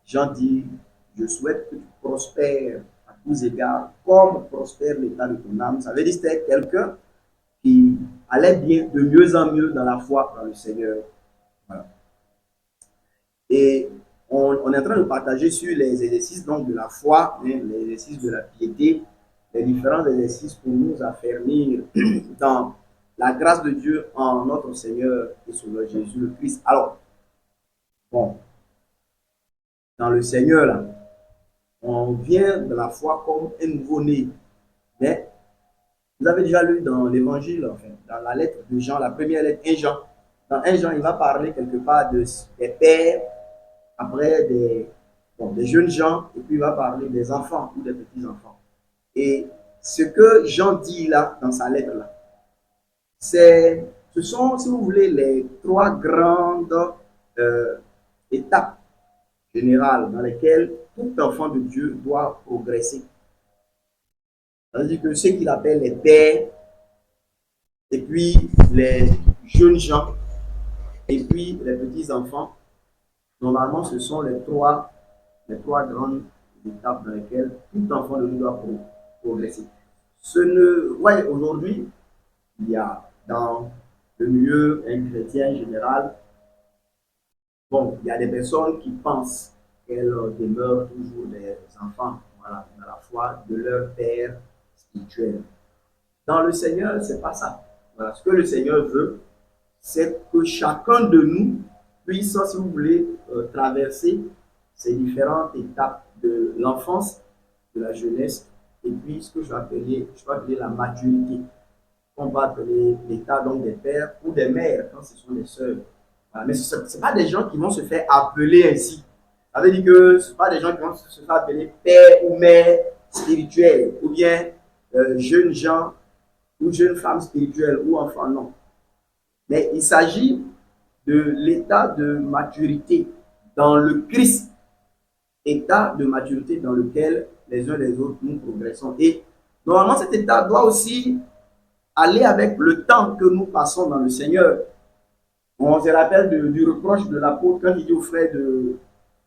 Jean dit, je souhaite que tu prospères à tous égards, comme prospère l'état de ton âme. Ça veut dire que c'était quelqu'un qui allait bien de mieux en mieux dans la foi dans le Seigneur. Voilà. Et on est en train de partager sur les exercices donc, de la foi, hein, les exercices de la piété, les différents exercices pour nous affermir dans la grâce de Dieu en notre Seigneur et Sauveur Jésus le Christ. Alors, bon, dans le Seigneur, là, on vient de la foi comme un nouveau-né. Mais vous avez déjà lu dans l'évangile, enfin, dans la lettre de Jean, la première lettre, 1 Jean. Dans 1 Jean, il va parler quelque part des pères, après des jeunes gens, et puis il va parler des enfants ou des petits-enfants. Et ce que Jean dit là, dans sa lettre là, ce sont, si vous voulez, les trois grandes euh, étapes générales dans lesquelles tout enfant de Dieu doit progresser. C'est-à-dire que ce qu'il appelle les pères, et puis les jeunes gens, et puis les petits-enfants, normalement, ce sont les trois grandes étapes dans lesquelles tout enfant de Dieu doit progresser. Ouais, aujourd'hui, il y a dans le milieu chrétien général, bon, il y a des personnes qui pensent qu'elles demeurent toujours des enfants, voilà, dans la foi de leur père spirituel. Dans le Seigneur, c'est pas ça. Voilà, ce que le Seigneur veut, c'est que chacun de nous puisse, si vous voulez, traverser ces différentes étapes de l'enfance, de la jeunesse, et puis ce que je vais appeler la maturité. On va appeler l'état donc des pères ou des mères quand ce sont des sœurs. Voilà. Mais ce n'est pas des gens qui vont se faire appeler ainsi. Ça veut dire que ce ne sont pas des gens qui vont se faire appeler père ou mère spirituelle, ou bien jeunes gens ou jeunes femmes spirituelles ou enfants, non. Mais il s'agit de l'état de maturité dans le Christ, état de maturité dans lequel les uns les autres nous progressons. Et normalement, cet état doit aussi aller avec le temps que nous passons dans le Seigneur. On se rappelle du reproche de l'apôtre quand il dit aux frères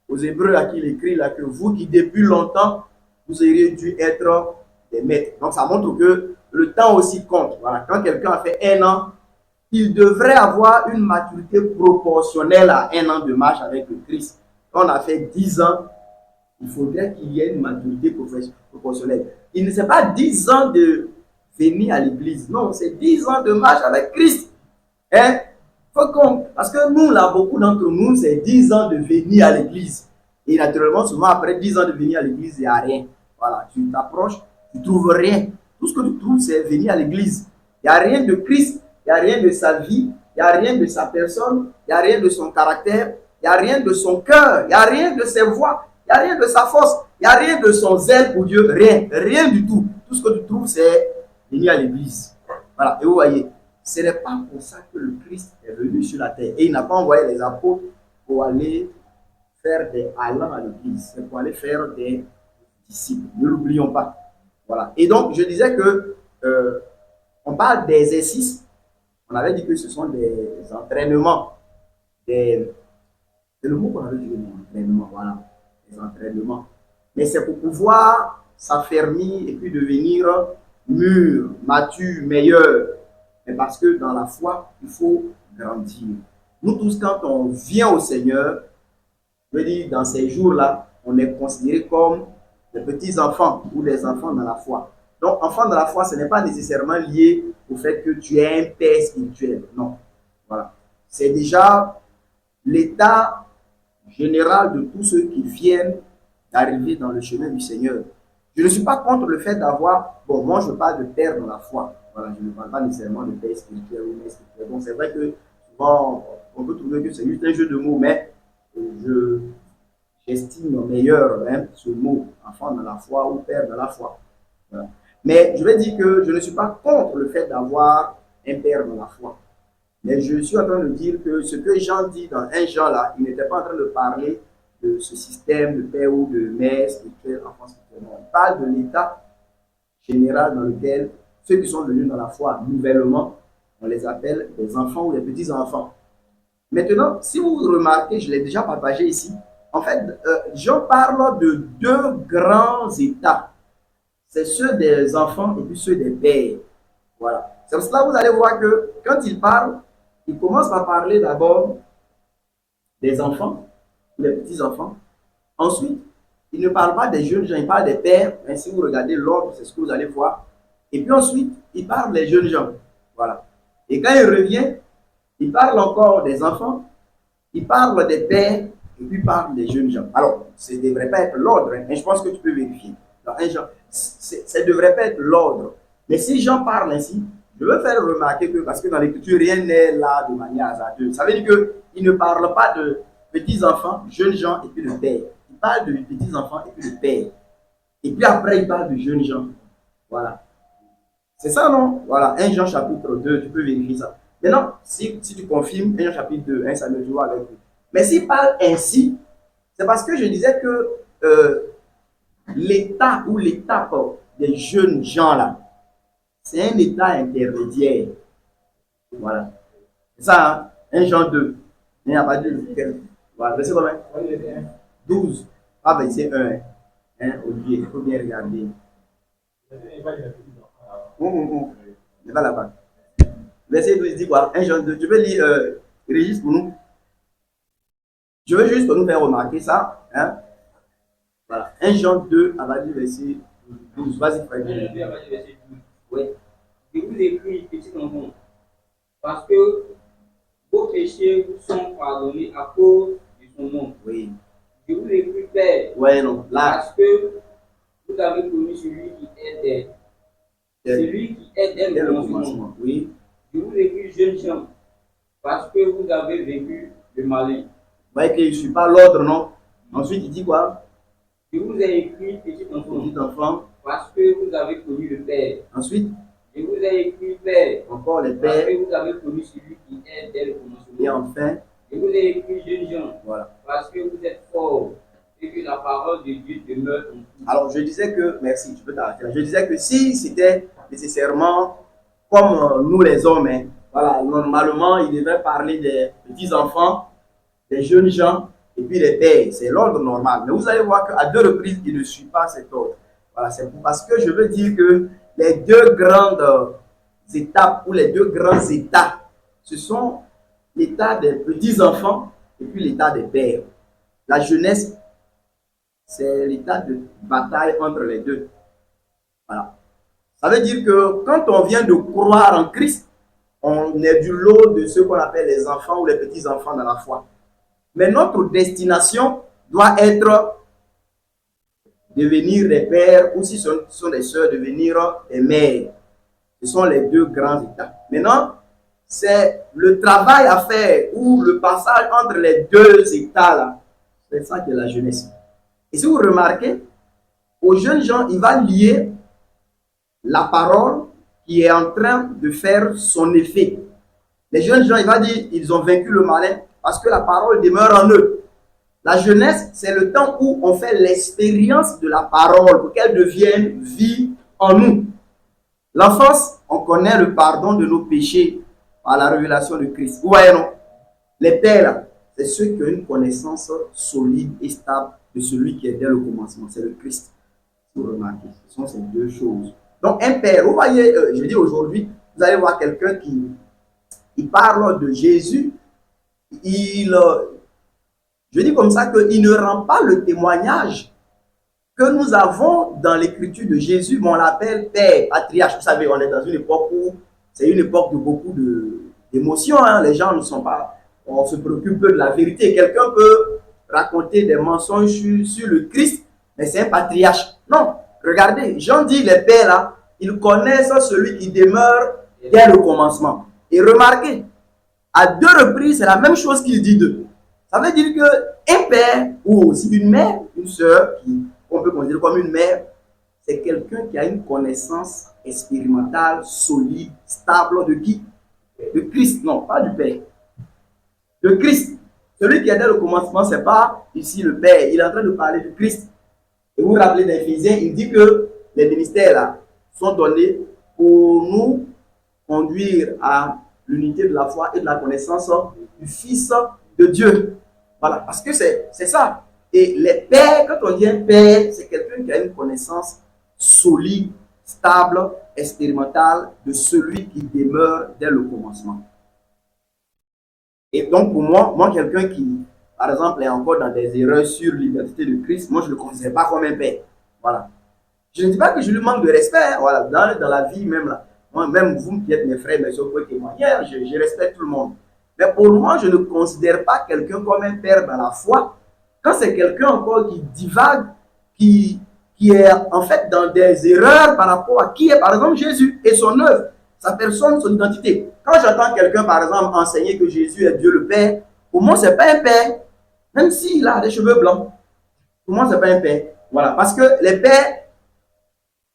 aux Hébreux à qui il écrit là, que vous qui depuis longtemps, vous auriez dû être des maîtres. Donc ça montre que le temps aussi compte. Voilà. Quand quelqu'un a fait 1 an, il devrait avoir une maturité proportionnelle à 1 an de marche avec le Christ. Quand on a fait 10 ans, il faudrait qu'il y ait une maturité proportionnelle. Il ne s'est pas 10 ans de venir à l'église. Non, c'est 10 ans de marche avec Christ. Hein? Parce que nous, là, beaucoup d'entre nous, c'est 10 ans de venir à l'église. Et naturellement, souvent, après 10 ans de venir à l'église, il n'y a rien. Voilà, tu t'approches, tu ne trouves rien. Tout ce que tu trouves, c'est venir à l'église. Il n'y a rien de Christ, il n'y a rien de sa vie, il n'y a rien de sa personne, il n'y a rien de son caractère, il n'y a rien de son cœur, il n'y a rien de ses voix, il n'y a rien de sa force, il n'y a rien de son zèle pour Dieu, rien, rien du tout. Tout ce que tu trouves, c'est venir à l'église. Voilà, et vous voyez, ce n'est pas pour ça que le Christ est venu sur la terre. Et il n'a pas envoyé les apôtres pour aller faire des allants à l'église. C'est pour aller faire des disciples. Ne l'oublions pas. Voilà. Et donc, je disais que on parle d'exercices. On avait dit que ce sont des entraînements. C'est le mot qu'on avait dit, entraînement. Voilà. Des entraînements. Mais c'est pour pouvoir s'affermir et puis devenir mûr, mature, meilleur. Mais parce que dans la foi, il faut grandir. Nous tous, quand on vient au Seigneur, je veux dire, dans ces jours-là, on est considéré comme des petits enfants ou des enfants dans la foi. Donc, enfant dans la foi, ce n'est pas nécessairement lié au fait que tu es un père spirituel. Non. Voilà. C'est déjà l'état général de tous ceux qui viennent d'arriver dans le chemin du Seigneur. Je ne suis pas contre le fait d'avoir, bon, moi je parle de père dans la foi. Voilà, je ne parle pas nécessairement de père spirituel ou mère spirituel. Donc c'est vrai que souvent on peut trouver que c'est juste un jeu de mots, mais j'estime meilleur ce mot, enfant dans la foi ou père dans la foi. Voilà. Mais je vais dire que je ne suis pas contre le fait d'avoir un père dans la foi. Mais je suis en train de dire que ce que Jean dit dans 1 Jean là, il n'était pas en train de parler de ce système de père ou de mère spirituelle, enfant spirituel. Il parle de l'état général dans lequel ceux qui sont venus dans la foi nouvellement, on les appelle des enfants ou des petits-enfants. Maintenant, si vous remarquez, je l'ai déjà partagé ici, En fait, Jean parle de deux grands états. C'est ceux des enfants et puis ceux des pères. Voilà. C'est pour cela que vous allez voir que quand il parle, il commence par parler d'abord des enfants, des petits-enfants. Ensuite, il ne parle pas des jeunes gens, il parle des pères. Mais si vous regardez l'ordre, c'est ce que vous allez voir. Et puis ensuite, il parle des jeunes gens. Voilà. Et quand il revient, il parle encore des enfants, il parle des pères, et puis il parle des jeunes gens. Alors, ça ne devrait pas être l'ordre, hein, mais je pense que tu peux vérifier. Dans un genre, ça ne devrait pas être l'ordre. Mais si Jean parle ainsi, je veux faire remarquer que, parce que dans l'écriture, rien n'est là de manière hasardeuse. Ça veut dire qu'il ne parle pas de petits-enfants, jeunes gens, et puis de pères. Il parle de petits-enfants et puis de pères. Et puis après, il parle de jeunes gens. Voilà. C'est ça, non? Voilà, 1 Jean chapitre 2, tu peux vérifier ça. Maintenant, si tu confirmes 1 Jean chapitre 2, hein, ça me joue avec vous. Mais s'il parle ainsi, c'est parce que je disais que l'état ou l'étape des jeunes gens là, c'est un état intermédiaire. Voilà. C'est ça, hein? 1 Jean 2. Il n'y a pas de. Voilà, verset combien? 12. Ah, ben c'est 1. Hein, Olivier, il faut bien regarder. C'est pas là-bas. Verset 12 dit quoi? 1 Jean 2. Tu veux lire Régis pour nous? Je veux juste nous faire remarquer ça. Hein? Voilà. 1 Jean 2, à partir du verset 12. Vas-y, frère. 1 Jean 2, à partir du verset 12. Oui. Je vous écris, petits enfants, parce que vos péchés vous sont pardonnés à cause de son nom. Oui. Je vous écris, Père, ouais, non. Là. Parce que vous avez connu celui qui est celui qui est dès le commencement. Oui. Je vous écris, jeunes gens, parce que vous avez vécu le malin. Vous voyez qu'il ne suit pas l'ordre, non? Ensuite, il dit quoi? Je vous ai écrit, petit enfant, parce que vous avez connu le Père. Ensuite, je vous ai écrit, Père, encore les parce pères. que vous avez connu celui qui est dès le commencement. Et enfin, je vous ai écrit, jeunes gens, voilà. Parce que vous êtes forts et que la parole de Dieu demeure en vous. Alors, je disais que, merci, tu peux t'arrêter. Je disais que si c'était nécessairement comme nous les hommes, hein, voilà, normalement, il devrait parler des petits-enfants, des jeunes gens, et puis les pères. C'est l'ordre normal. Mais vous allez voir qu'à 2 reprises, il ne suit pas cet ordre. Voilà, c'est parce que je veux dire que les deux grandes étapes ou les deux grands états, ce sont l'état des petits-enfants et puis l'état des pères. La jeunesse, c'est l'état de bataille entre les deux. Voilà. Ça veut dire que quand on vient de croire en Christ, on est du lot de ceux qu'on appelle les enfants ou les petits-enfants dans la foi. Mais notre destination doit être devenir des pères, ou si ce sont des sœurs, devenir des mères. Ce sont les deux grands états. Maintenant, c'est le travail à faire ou le passage entre les deux états là. C'est ça qui est la jeunesse. Et si vous remarquez, aux jeunes gens, il va lier la parole qui est en train de faire son effet. Les jeunes gens, il va dire, ils ont vaincu le malin parce que la parole demeure en eux. La jeunesse, c'est le temps où on fait l'expérience de la parole pour qu'elle devienne vie en nous. L'enfance, on connaît le pardon de nos péchés par la révélation de Christ. Vous voyez, non? Les pères, c'est ceux qui ont une connaissance solide et stable de celui qui est dès le commencement. C'est le Christ. Vous remarquez, ce sont ces deux choses. Donc, un père, vous voyez, je dis aujourd'hui, vous allez voir quelqu'un qui parle de Jésus. Je dis comme ça qu'il ne rend pas le témoignage que nous avons dans l'écriture de Jésus, mais on l'appelle Père, patriarche. Vous savez, on est dans une époque où c'est une époque de beaucoup d'émotions. Hein. Les gens ne sont pas, on se préoccupe peu de la vérité. Quelqu'un peut raconter des mensonges sur le Christ, mais c'est un patriarche. Non, regardez, Jean dit les pères là, ils connaissent celui qui demeure dès le commencement. Et remarquez, à 2 reprises, c'est la même chose qu'il dit d'eux. Ça veut dire qu'un père ou aussi une mère, une sœur, qu'on peut considérer comme une mère, c'est quelqu'un qui a une connaissance expérimentale, solide, stable de qui? De Christ, non, pas du Père. De Christ. Celui qui est dès le commencement, ce n'est pas ici le Père. Il est en train de parler du Christ. Et vous vous rappelez d'Éphésiens, il dit que les ministères là sont donnés pour nous conduire à l'unité de la foi et de la connaissance du Fils de Dieu. Voilà, parce que c'est ça. Et les pères, quand on dit un père, c'est quelqu'un qui a une connaissance solide, stable, expérimentale de celui qui demeure dès le commencement. Et donc, pour moi quelqu'un qui, par exemple, est encore dans des erreurs sur l'identité de Christ, moi, je ne le considère pas comme un père. Voilà. Je ne dis pas que je lui manque de respect, hein, voilà, dans la vie même là. Moi, même vous qui êtes mes frères, mes soeurs, vous pouvez témoigner, je respecte tout le monde. Mais pour moi, je ne considère pas quelqu'un comme un père dans la foi. Quand c'est quelqu'un encore qui divague, qui, qui est en fait dans des erreurs par rapport à qui est par exemple Jésus et son œuvre, sa personne, son identité. Quand j'entends quelqu'un par exemple enseigner que Jésus est Dieu le Père, pour moi, ce n'est pas un père, même s'il a des cheveux blancs. Pour moi, ce n'est pas un père. Voilà, parce que les pères,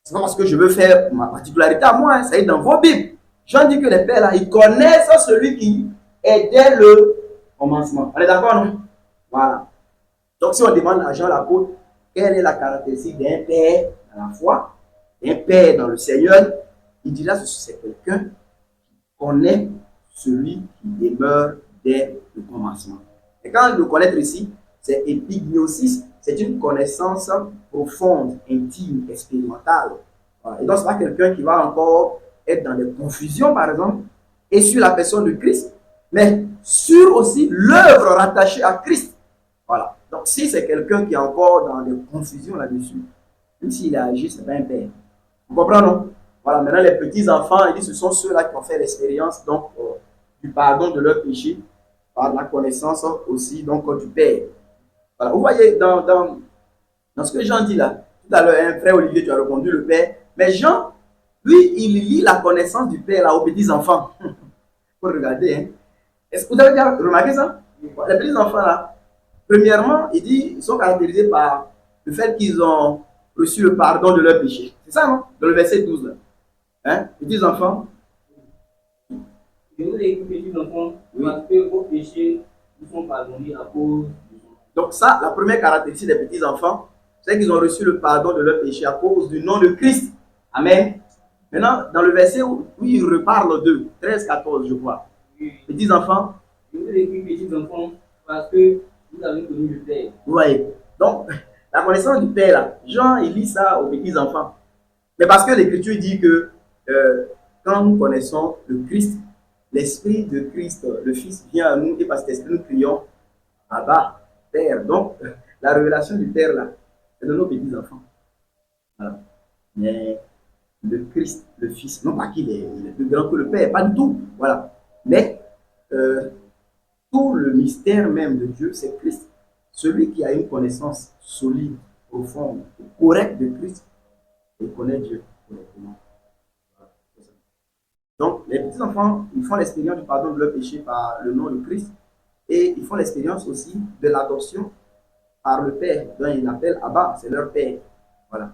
c'est pas parce que je veux faire ma particularité à moi, hein, ça est dans vos Bibles. J'en dis que les pères là, ils connaissent celui qui est dès le commencement. On est d'accord, non? Voilà. Donc si on demande à Jean l'apôtre, quelle est la caractéristique d'un père dans la foi, d'un père dans le Seigneur, il dira que c'est quelqu'un qui connaît celui qui demeure dès le commencement. Et quand le connaître ici, c'est épignosis, c'est une connaissance profonde, intime, expérimentale. Voilà. Et donc, ce n'est pas quelqu'un qui va encore être dans des confusions, par exemple, et sur la personne de Christ, mais sur aussi l'œuvre rattachée à Christ. Voilà. Donc, si c'est quelqu'un qui est encore dans des confusions là-dessus, même s'il a agi, ce n'est pas un père. Vous comprenez, non? Voilà, maintenant, les petits-enfants, il dit, ce sont ceux-là qui ont fait l'expérience donc, du pardon de leurs péchés par la connaissance aussi donc, du Père. Voilà. Vous voyez, dans ce que Jean dit là, tout à l'heure, un frère Olivier, tu as répondu le Père, mais Jean, lui, il lit la connaissance du Père là, aux petits-enfants. Il faut regarder. Hein. Est-ce que vous avez déjà remarqué ça? Les petits-enfants là, premièrement, il dit, ils sont caractérisés par le fait qu'ils ont reçu le pardon de leurs péchés. C'est ça, non? Dans le verset 12 là. Hein? Petits-enfants. Je vous ai écrit, petits enfants, parce que vos péchés vous sont pardonnés à cause du nom. Donc ça, la première caractéristique des petits-enfants, c'est qu'ils ont reçu le pardon de leurs péchés à cause du nom de Christ. Amen. Maintenant, dans le verset où il reparle de 13-14, je crois. Petits-enfants. Je vous ai écrit, petits enfants, parce que vous avez connu le Père. Vous voyez. Donc, la connaissance du Père, là, Jean, il lit ça aux petits-enfants. Mais parce que l'Écriture dit que quand nous connaissons le Christ, l'Esprit de Christ, le Fils vient à nous et par cet esprit nous crions Abba, Père. Donc, la révélation du Père, là, c'est de nos petits-enfants. Voilà. Mais le Christ, le Fils, non pas qu'il est plus grand que le Père, pas du tout. Voilà. Mais tout le mystère même de Dieu, c'est Christ. Celui qui a une connaissance solide, profonde, correcte de Christ, il connaît Dieu correctement. Donc, les petits-enfants, ils font l'expérience du pardon de leurs péchés par le nom de Christ et ils font l'expérience aussi de l'adoption par le Père, dont ils l'appellent Abba, c'est leur Père. Voilà.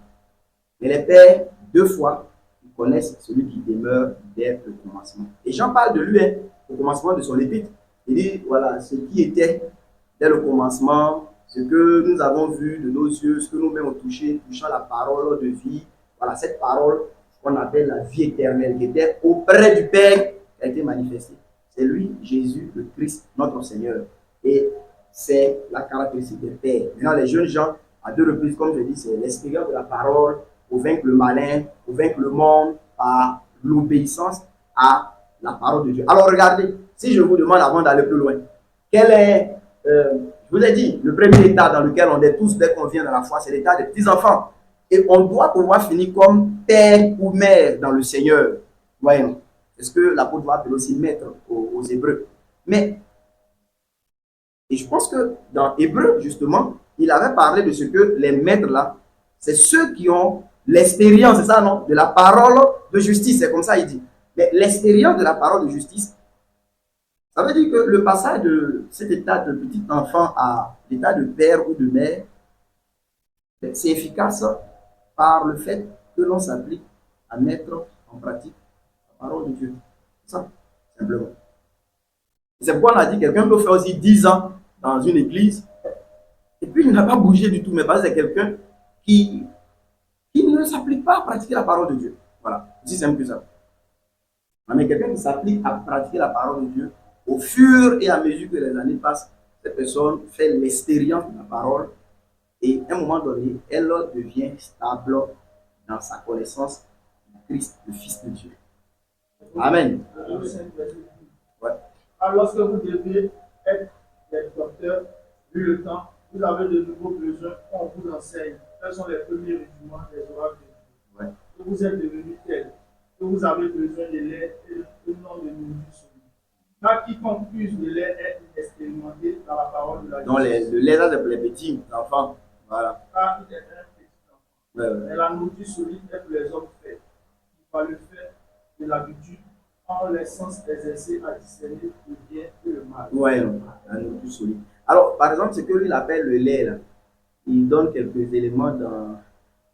Mais les pères, deux fois, ils connaissent celui qui demeure dès le commencement. Et Jean parle de lui, hein, au commencement de son épître. Il dit, voilà, ce qui était dès le commencement, ce que nous avons vu de nos yeux, ce que nous-mêmes avons touché, touchant la parole de vie. Voilà, cette parole qu'on appelle la vie éternelle, qui était auprès du Père, qui a été manifestée. C'est lui, Jésus, le Christ, notre Seigneur. Et c'est la caractéristique des pères. Maintenant, les jeunes gens, à deux reprises, comme je dis, c'est l'expérience de la parole pour vaincre le malin, pour vaincre le monde par l'obéissance à la parole de Dieu. Alors regardez, si je vous demande avant d'aller plus loin, quel est, je vous ai dit, le premier état dans lequel on est tous dès qu'on vient dans la foi, c'est l'état des petits-enfants. Et on doit pouvoir finir comme père ou mère dans le Seigneur. Voyons, c'est ce que l'apôtre va appeler aussi maître aux Hébreux. Mais, et je pense que dans Hébreux, justement, il avait parlé de ce que les maîtres là, c'est ceux qui ont l'expérience, c'est ça, non? De la parole de justice, c'est comme ça il dit. Mais l'expérience de la parole de justice, ça veut dire que le passage de cet état de petit enfant à l'état de père ou de mère, c'est efficace par le fait que l'on s'applique à mettre en pratique la parole de Dieu. C'est ça, simplement. C'est pourquoi on a dit que quelqu'un peut faire aussi 10 ans dans une église, et puis il n'a pas bougé du tout, mais parce que c'est quelqu'un qui ne s'applique pas à pratiquer la parole de Dieu. Voilà, aussi simple que ça. Mais quelqu'un qui s'applique à pratiquer la parole de Dieu, au fur et à mesure que les années passent, cette personne fait l'expérience de la parole un moment donné, elle devient stable dans sa connaissance du Christ, le Fils de Dieu. Amen. Ouais. Alors, lorsque vous devez être des docteurs, vu le temps, vous avez de nouveaux besoins, on vous enseigne. Quels sont les premiers rudiments des oracles de Dieu? Ouais. Que vous êtes devenu tel, que vous avez besoin de lait et non de nourriture solide. Là, quiconque use de lait est inexpérimenté dans la parole de la Donc, le lait, ça, c'est pour les petits enfants. Voilà. Car il est un petit enfant. Ouais. Mais la nourriture solide est pour les hommes faits, qui par le fait de l'habitude ont les sens exercés à discerner le bien et le mal. Ouais, la nourriture solide. Alors, par exemple, ce que lui il appelle le lait, là, il donne quelques éléments dans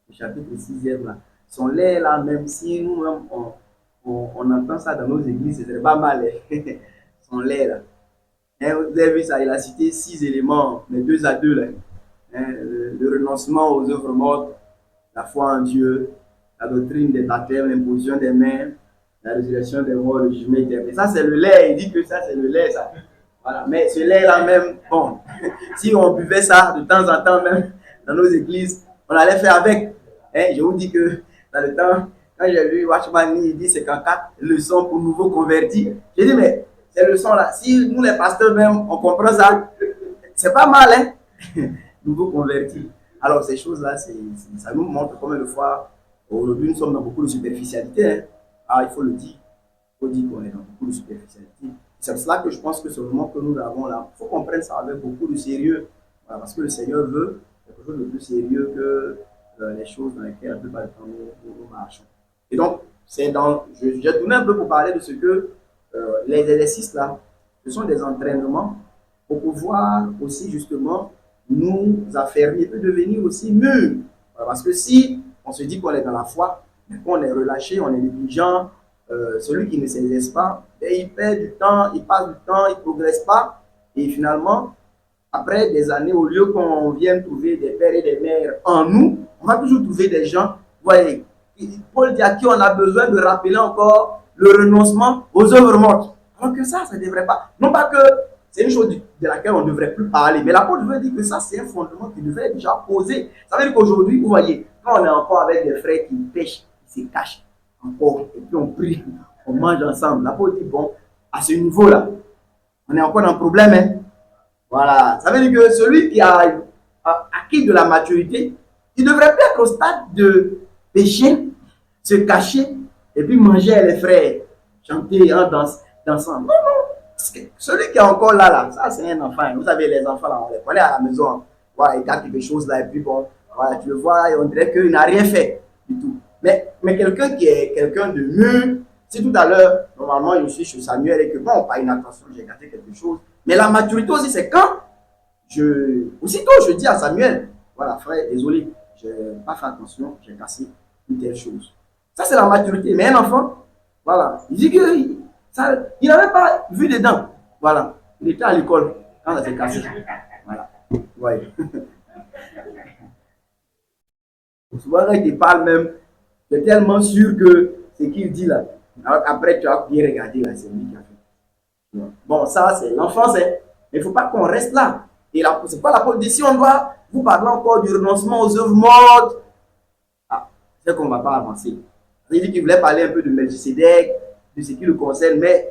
le chapitre 6e. Là. Son lait, là, même si nous-mêmes, on entend ça dans nos églises, c'est pas mal. Hein. Son lait, là. Hein, vous avez vu ça, il a cité 6 éléments, mais 2 à 2. Là. Hein, le renoncement aux œuvres mortes, la foi en Dieu, la doctrine des baptêmes, l'imposition des mains, la résurrection des morts, le jugement éternel. Ça, c'est le lait. Il dit que ça, c'est le lait, ça. Voilà. Mais ce lait-là même, bon, si on buvait ça de temps en temps même dans nos églises, on allait faire avec. Hein, je vous dis que dans le temps, quand j'ai lu Watchman Nee, il dit 54 leçons pour nouveaux convertis. J'ai dit, mais ces leçons-là, si nous les pasteurs même, on comprend ça, c'est pas mal, hein? Nouveaux convertis. Alors ces choses-là, ça nous montre combien de fois, aujourd'hui, nous sommes dans beaucoup de superficialité. Hein? Ah, il faut le dire. Il faut dire qu'on est dans beaucoup de superficialité. C'est pour cela que je pense que ce moment que nous avons là, il faut qu'on prenne ça avec beaucoup de sérieux. Voilà, parce que le Seigneur veut quelque chose de plus sérieux que les choses dans lesquelles la plupart du temps nous marchons. Et donc, j'ai tourné un peu pour parler de ce que les exercices là, ce sont des entraînements pour pouvoir aussi justement nous affermir, peut devenir aussi mûrs. Voilà, parce que si on se dit qu'on est dans la foi, mais qu'on est relâché, on est négligent, celui qui ne s'exerce pas, il perd du temps, il passe du temps, il ne progresse pas. Et finalement, après des années, au lieu qu'on vienne trouver des pères et des mères en nous, on va toujours trouver des gens. Voyez, Paul dit à qui on a besoin de rappeler encore le renoncement aux œuvres mortes. Alors que ça ne devrait pas. Non pas que c'est une chose de laquelle on ne devrait plus parler, mais l'apôtre veut dire que ça, c'est un fondement qui devrait être déjà posé. Ça veut dire qu'aujourd'hui, vous voyez, quand on est encore avec des frères qui pêchent, qui se cachent encore, et puis on prie, on mange ensemble. L'apôtre dit, bon, à ce niveau-là, on est encore dans le problème. Hein? Voilà. Ça veut dire que celui qui a acquis de la maturité, il ne devrait plus être au stade de pécher, se cacher, et puis manger les frères, chanter en dansant. Non, non. Celui qui est encore là, ça c'est un enfant. Vous savez, les enfants, là, on les connaît à la maison. Voilà, il garde quelque chose là, et puis bon, voilà, tu le vois, et on dirait qu'il n'a rien fait du tout. Mais quelqu'un qui est quelqu'un de mûr, si tout à l'heure, normalement, je suis chez Samuel et que bon, pas une attention, j'ai gardé quelque chose. Mais la maturité aussi, c'est quand aussitôt je dis à Samuel, voilà, frère, désolé, je n'ai pas fait attention, j'ai cassé une telle chose. Ça, c'est la maturité. Mais un enfant, voilà, il dit que il n'avait pas vu dedans. Voilà, il était à l'école quand ça s'est cassé. Voilà, ouais. Souvent, quand il te parle même, tu es tellement sûr que ce qu'il dit là. Alors après, tu as bien regardé là, c'est lui qui a fait. Bon, ça, c'est l'enfance, hein. Mais il ne faut pas qu'on reste là. Et là, c'est pas la politique. Si on doit vous parler encore du renoncement aux œuvres mortes, c'est qu'on ne va pas avancer. Il dit qu'il voulait parler un peu de Melchisédek, de ce qui le concerne, mais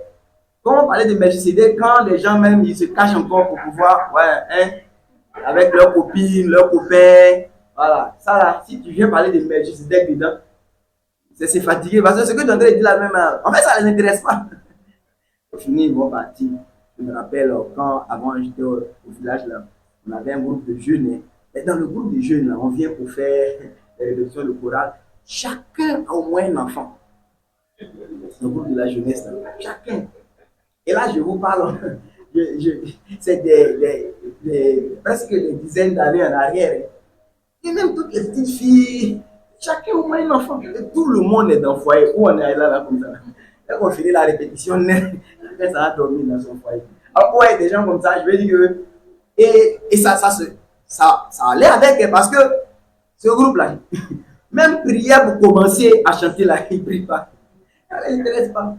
quand on parlait de Melchisédek, quand les gens même ils se cachent encore pour pouvoir, ouais, hein, avec leurs copines, leurs copains, voilà, ça là, si tu viens parler de Melchisédek dedans, c'est fatigué, parce que ce que tu entends dire là même, en fait ça ne les intéresse pas. Au final, ils vont partir. Je me rappelle quand, avant j'étais au village là, on avait un groupe de jeunes, et dans le groupe de jeunes là, on vient pour faire les réductions de chorale, chacun a au moins un enfant. Le groupe de la jeunesse, là. Chacun. Et là, je vous parle, c'est presque des dizaines d'années en arrière. Et même toutes les petites filles, chacun au moins un enfant. Et tout le monde est dans le foyer. Où on est là comme ça. Quand on finit la répétition, chacun ça va dormir dans son foyer. Alors, ouais, des gens comme ça, je vais dire que. Et ça allait avec, parce que ce groupe-là, même prière pour commencer à chanter là, il ne prie pas. Ça ne l'intéresse pas.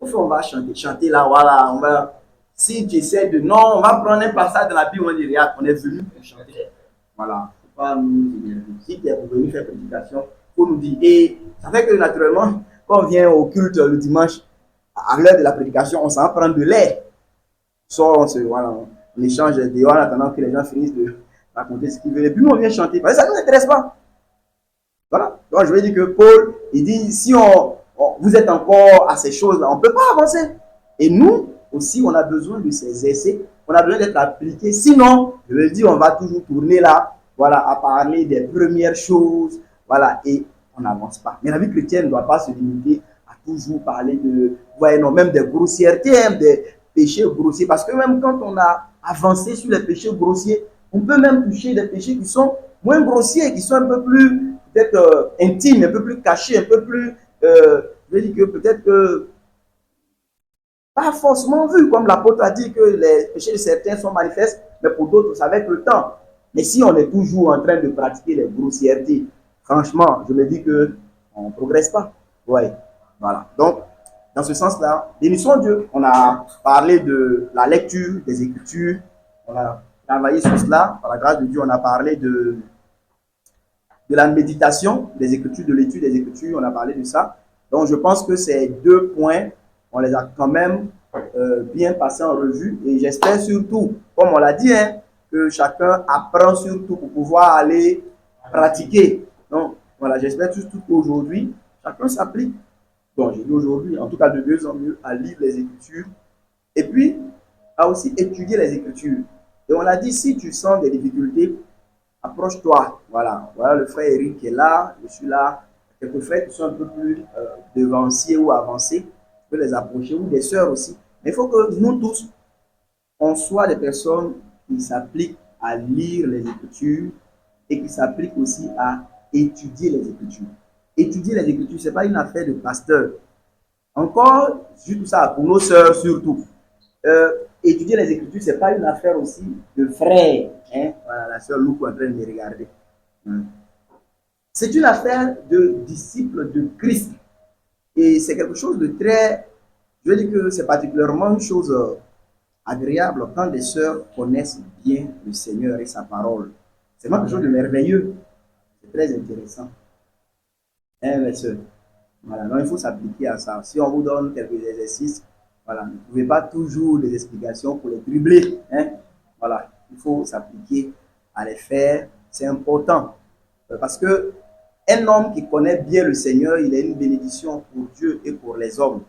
On va chanter là, voilà, on va. Si tu essaies de. Non, on va prendre un passage de la Bible, on dit, regarde, on est venu pour chanter. Voilà, pas nous énerver. Si tu es pour venir faire prédication, il faut nous dire. Et ça fait que naturellement, quand on vient au culte le dimanche, à l'heure de la prédication, on s'en prend de l'air. Soit voilà, on échange des en attendant que les gens finissent de raconter ce qu'ils veulent. Et puis nous, on vient chanter. Parce que ça ne nous intéresse pas. Voilà. Donc je veux dire que Paul, il dit, si vous êtes encore à ces choses-là, on ne peut pas avancer. Et nous aussi, on a besoin de ces essais. On a besoin d'être appliqués. Sinon, je veux dire, on va toujours tourner là, voilà, à parler des premières choses. Voilà, et on n'avance pas. Mais la vie chrétienne ne doit pas se limiter à toujours parler de, voyez, non, même des grossièretés, des péchés grossiers. Parce que même quand on a avancé sur les péchés grossiers, on peut même toucher des péchés qui sont moins grossiers, qui sont un peu plus peut-être intimes, un peu plus cachés, un peu plus, je veux dire que peut-être que pas forcément vu, comme l'apôtre a dit que les péchés de certains sont manifestes, mais pour d'autres, c'est avec le temps. Mais si on est toujours en train de pratiquer les grossièretés, franchement, je me dis qu'on ne progresse pas. Ouais, voilà. Donc, dans ce sens-là, bénissons Dieu. On a parlé de la lecture des Écritures, on a travaillé sur cela. Par la grâce de Dieu, on a parlé de la méditation des Écritures, de l'étude des Écritures, on a parlé de ça. Donc, je pense que ces deux points, on les a quand même bien passés en revue. Et j'espère surtout, comme on l'a dit, hein, que chacun apprend surtout pour pouvoir aller pratiquer. Donc, voilà, j'espère surtout qu'aujourd'hui, chacun s'applique. Bon, j'ai dit aujourd'hui, en tout cas de mieux en mieux, à lire les Écritures. Et puis, à aussi étudier les Écritures. Et on a dit, si tu sens des difficultés, approche-toi. Voilà. Voilà le frère Eric qui est là, je suis là. Quelques frères qui sont un peu plus devanciers ou avancés, je peux les approcher, ou des sœurs aussi. Mais il faut que nous tous, on soit des personnes qui s'appliquent à lire les Écritures et qui s'appliquent aussi à étudier les Écritures. Étudier les Écritures, ce n'est pas une affaire de pasteur. Encore, juste ça, pour nos sœurs surtout. Étudier les Écritures, ce n'est pas une affaire aussi de frères. Hein? Voilà, la sœur Lou est en train de me regarder. C'est une affaire de disciples de Christ. Et c'est quelque chose de très... Je veux dire que c'est particulièrement une chose agréable quand des sœurs connaissent bien le Seigneur et sa parole. C'est vraiment quelque chose de merveilleux. C'est très intéressant. Hein, mes sœurs? Voilà, donc il faut s'appliquer à ça. Si on vous donne quelques exercices, voilà, vous ne pouvez pas toujours des explications pour les dribbler. Hein? Voilà, il faut s'appliquer à les faire. C'est important. Parce que un homme qui connaît bien le Seigneur, il est une bénédiction pour Dieu et pour les hommes.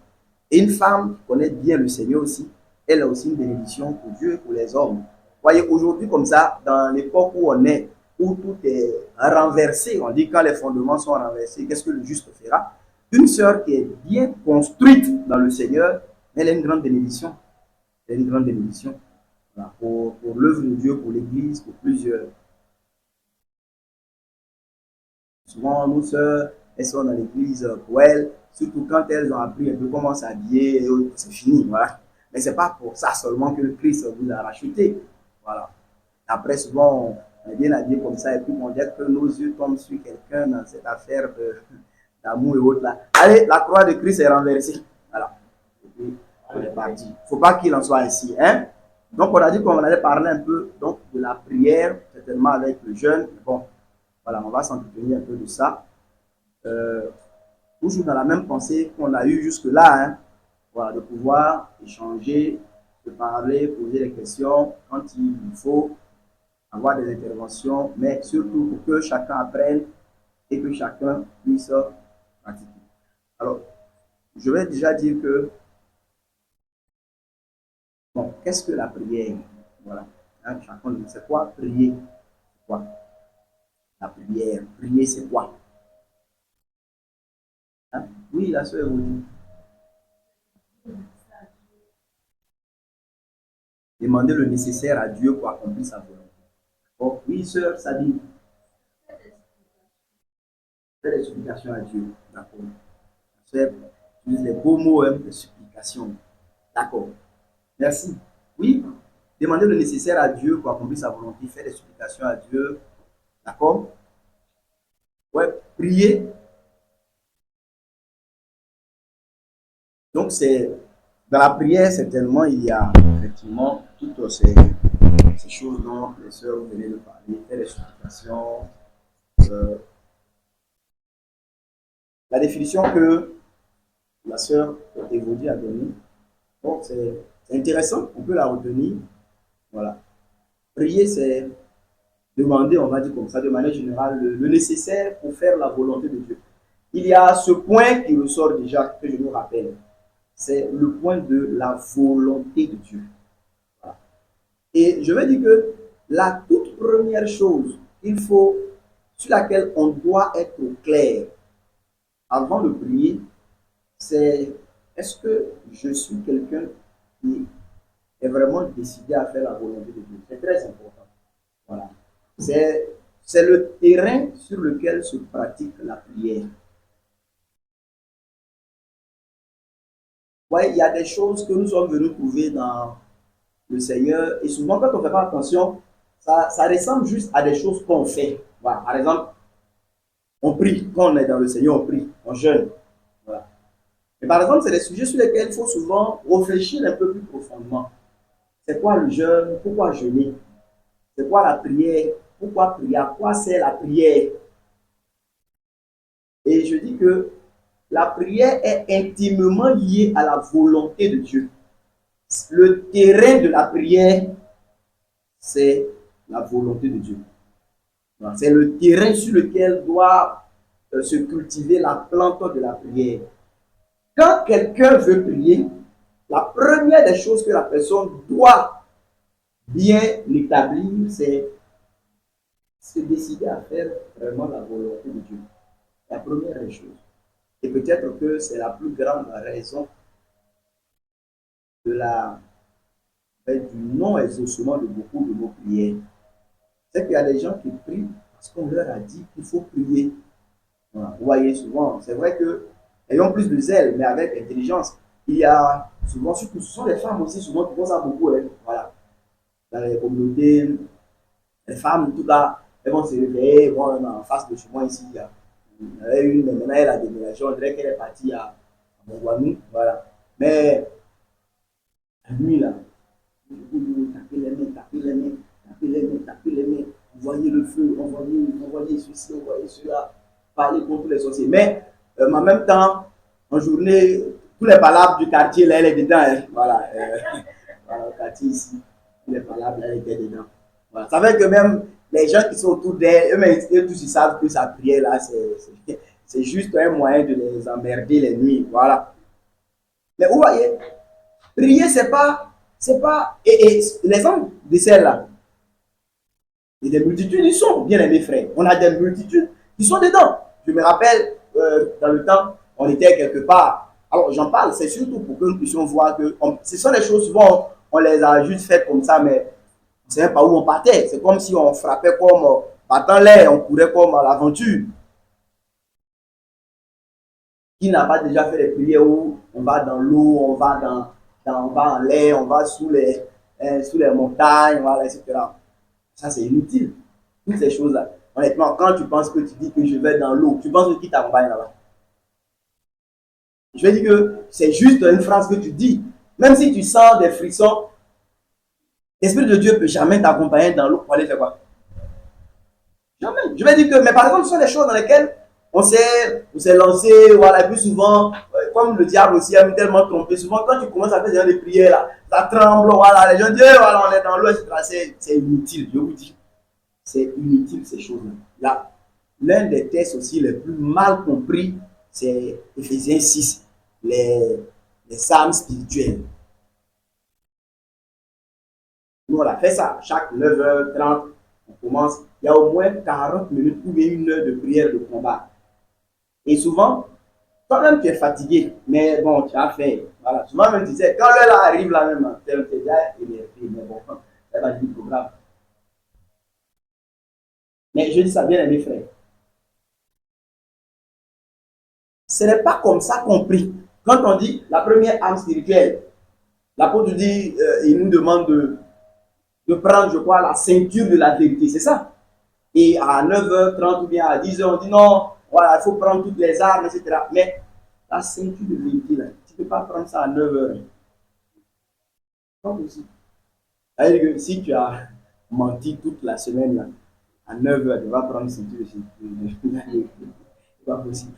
Et une femme qui connaît bien le Seigneur aussi, elle est aussi une bénédiction pour Dieu et pour les hommes. Voyez, aujourd'hui, comme ça, dans l'époque où on est, où tout est renversé, on dit quand les fondements sont renversés, qu'est-ce que le juste fera? Une sœur qui est bien construite dans le Seigneur, elle est une grande bénédiction. Elle est une grande bénédiction. Voilà, pour l'œuvre de Dieu, pour l'Église, pour plusieurs. Souvent, nos sœurs, elles sont dans l'église pour elles, surtout quand elles ont appris un peu comment s'habiller, c'est fini, voilà. Mais ce n'est pas pour ça seulement que le Christ vous a racheté. Voilà. Après, souvent, on est bien habillé comme ça, et puis on dit que nos yeux tombent sur quelqu'un dans cette affaire d'amour et autres là. Allez, la croix de Christ est renversée. Voilà. Et puis, on est parti. Il ne faut pas qu'il en soit ainsi. Hein? Donc, on a dit qu'on allait parler un peu donc, de la prière, certainement avec le jeûne. Bon. Voilà, on va s'entretenir un peu de ça. Toujours dans la même pensée qu'on a eue jusque-là, hein, voilà, de pouvoir échanger, de parler, poser des questions quand il faut, avoir des interventions, mais surtout pour que chacun apprenne et que chacun puisse pratiquer. Alors, je vais déjà dire que, bon, qu'est-ce que la prière? Voilà, hein, chacun dit, c'est quoi prier? C'est quoi? La prière, prier, c'est quoi? Hein? Oui, la soeur vous dit. Demander le nécessaire à Dieu pour accomplir sa volonté. Bon, oui, sœur, ça dit. Faire des supplications à Dieu. D'accord. Sœur, utilise les beaux mots, hein, de supplication. D'accord. Merci. Oui, demander le nécessaire à Dieu pour accomplir sa volonté. Faire des supplications à Dieu. D'accord. Ouais, prier. Donc, c'est dans la prière, certainement, il y a effectivement toutes ces choses dont les sœurs venaient de parler, faire des supplications. Euh, la définition que la sœur Évodie a donnée, bon, c'est intéressant, on peut la retenir. Voilà. Prier, c'est demander, on va dire comme ça, de manière générale, le nécessaire pour faire la volonté de Dieu. Il y a ce point qui ressort déjà, que je nous rappelle. C'est le point de la volonté de Dieu. Voilà. Et je vais dire que la toute première chose sur laquelle on doit être clair avant de prier, c'est est-ce que je suis quelqu'un qui est vraiment décidé à faire la volonté de Dieu? C'est très important. Voilà. C'est le terrain sur lequel se pratique la prière. Ouais, il y a des choses que nous sommes venus trouver dans le Seigneur et souvent quand on ne fait pas attention, ça ressemble juste à des choses qu'on fait. Voilà. Par exemple, on prie. Quand on est dans le Seigneur, on prie, on jeûne. Voilà. Mais par exemple, c'est des sujets sur lesquels il faut souvent réfléchir un peu plus profondément. C'est quoi le jeûne? Pourquoi jeûner? C'est quoi la prière? Pourquoi prier? À quoi sert la prière? Et je dis que la prière est intimement liée à la volonté de Dieu. Le terrain de la prière, c'est la volonté de Dieu. C'est le terrain sur lequel doit se cultiver la plante de la prière. Quand quelqu'un veut prier, la première des choses que la personne doit bien établir, c'est se décider à faire vraiment la volonté de Dieu. La première des choses. Et peut-être que c'est la plus grande raison du non-exaucement de beaucoup de nos prières. C'est qu'il y a des gens qui prient parce qu'on leur a dit qu'il faut prier. Voilà. Vous voyez souvent, c'est vrai que ayons plus de zèle, mais avec intelligence. Il y a souvent, surtout, ce sont les femmes aussi, souvent qui font ça beaucoup. Hein. Voilà. Dans les communautés, les femmes, tout là, elles vont se réveiller, vont en face de chez moi ici. Il y a une, mais maintenant elle a déménagé, on dirait qu'elle est partie à Mongwanou. Voilà. Mais la nuit là, taper les mains, taper les mains, taper les mains, taper les mains, envoyer le feu, envoyer ceci, envoyer cela, parler contre les sorciers. Mais en même temps, en journée, tous les palabres du quartier, là, elle est dedans. Hein. Voilà, voilà, le quartier ici, tous les palabres, là, elle était dedans. Voilà. Ça fait que même les gens qui sont autour d'elle, eux tous, ils savent que sa prière, là, c'est juste un moyen de les emmerder les nuits. Voilà. Mais vous voyez, prier, c'est pas, et l'exemple de celle-là, il y a des multitudes, ils sont, bien aimés frères. On a des multitudes qui sont dedans. Je me rappelle, dans le temps, on était quelque part. Alors, j'en parle, c'est surtout pour que nous puissions voir que ce sont des choses, souvent, on les a juste faites comme ça, mais on ne savait pas où on partait. C'est comme si on frappait comme, battant l'air, on courait comme à l'aventure. Qui n'a pas déjà fait des prières où on va dans l'eau, on va en l'air, on va sous les montagnes, voilà, etc. Ça, c'est inutile. Toutes ces choses-là. Honnêtement, quand tu penses que tu dis que je vais dans l'eau, tu penses que qui t'accompagne là-bas? Je vais dire que c'est juste une phrase que tu dis. Même si tu sens des frissons, l'Esprit de Dieu ne peut jamais t'accompagner dans l'eau pour aller faire quoi? Jamais. Je vais dire que, mais par exemple, ce sont des choses dans lesquelles on s'est lancé, voilà, et plus souvent, comme le diable aussi aime tellement tromper, souvent quand tu commences à faire des prières, là, ça tremble, voilà, les gens disent, voilà, on est dans l'eau, etc. C'est inutile, je vous dis. C'est inutile ces choses-là. Là, l'un des textes aussi les plus mal compris, c'est Éphésiens 6, les armes spirituelles. Nous, on a fait ça. Chaque 9h30, on commence. Il y a au moins 40 minutes ou bien 1 heure de prière de combat. Et souvent, toi-même, tu es fatigué, mais bon, tu as fait. Voilà. Souvent, même, tu sais, quand l'heure arrive là même, tu es déjà énervé, mais bon, ça va dire programme. Mais je dis ça bien, mes frères. Ce n'est pas comme ça qu'on prie. Quand on dit la première arme spirituelle, l'apôtre dit, il nous demande de prendre, je crois, la ceinture de la vérité, c'est ça. Et à 9h30 ou bien à 10h, on dit non, voilà, il faut prendre toutes les armes, etc. Mais la ceinture de vérité, là, tu ne peux pas prendre ça à 9h. Pas possible. C'est-à-dire que si tu as mentir toute la semaine là. À 9 heures, elle va prendre ceinture de sécurité. C'est pas possible.